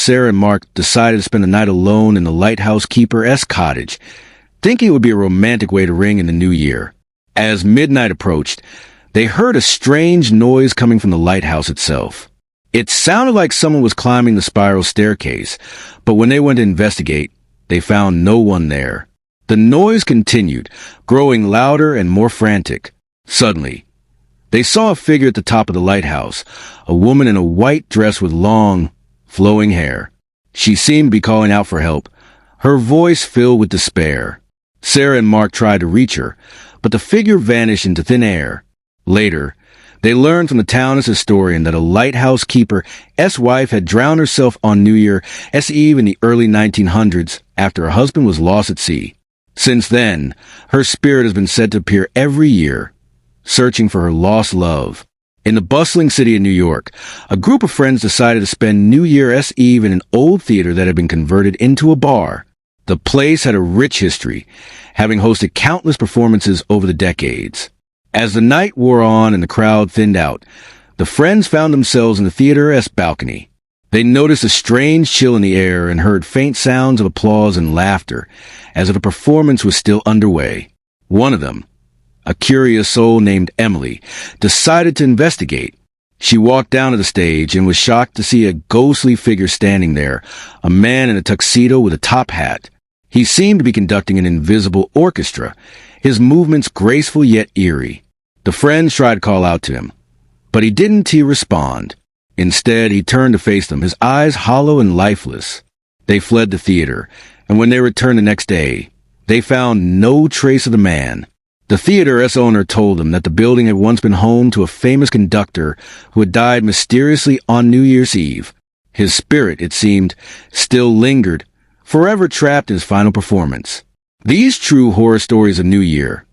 Sarah and Mark decided to spend the night alone in the lighthouse keeper's cottage, thinking it would be a romantic way to ring in the new year. As midnight approached, they heard a strange noise coming from the lighthouse itself. It sounded like someone was climbing the spiral staircase, but when they went to investigate, they found no one there. The noise continued, growing louder and more frantic. Suddenly, they saw a figure at the top of the lighthouse, a woman in a white dress with long, flowing hair. She seemed to be calling out for help, her voice filled with despair. Sarah and Mark tried to reach her, but the figure vanished into thin air. Later, they learned from the town's historian that a lighthouse keeper's wife had drowned herself on New Year's Eve in the early 1900s after her husband was lost at sea. Since then, her spirit has been said to appear every year, searching for her lost love. In the bustling city of New York, a group of friends decided to spend New Year's Eve in an old theater that had been converted into a bar. The place had a rich history, having hosted countless performances over the decades. As the night wore on and the crowd thinned out, the friends found themselves in the theater's balcony. They noticed a strange chill in the air and heard faint sounds of applause and laughter, as if a performance was still underway. One of them, a curious soul named Emily, decided to investigate. She walked down to the stage and was shocked to see a ghostly figure standing there, a man in a tuxedo with a top hat. He seemed to be conducting an invisible orchestra, his movements graceful yet eerie. The friends tried to call out to him, but he didn't respond. Instead, he turned to face them, his eyes hollow and lifeless. They fled the theater, and when they returned the next day, they found no trace of the man. The theater's owner told them that the building had once been home to a famous conductor who had died mysteriously on New Year's Eve. His spirit, it seemed, still lingered, forever trapped in his final performance. These true horror stories of New Year's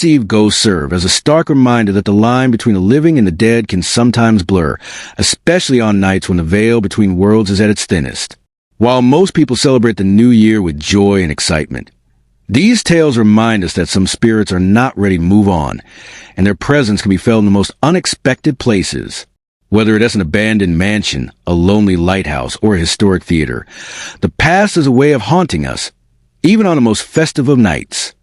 Eve ghosts serve as a stark reminder that the line between the living and the dead can sometimes blur, especially on nights when the veil between worlds is at its thinnest. While most people celebrate the new year with joy and excitement, these tales remind us that some spirits are not ready to move on, and their presence can be felt in the most unexpected places. Whether it is an abandoned mansion, a lonely lighthouse, or a historic theater, the past is a way of haunting us, even on the most festive of nights.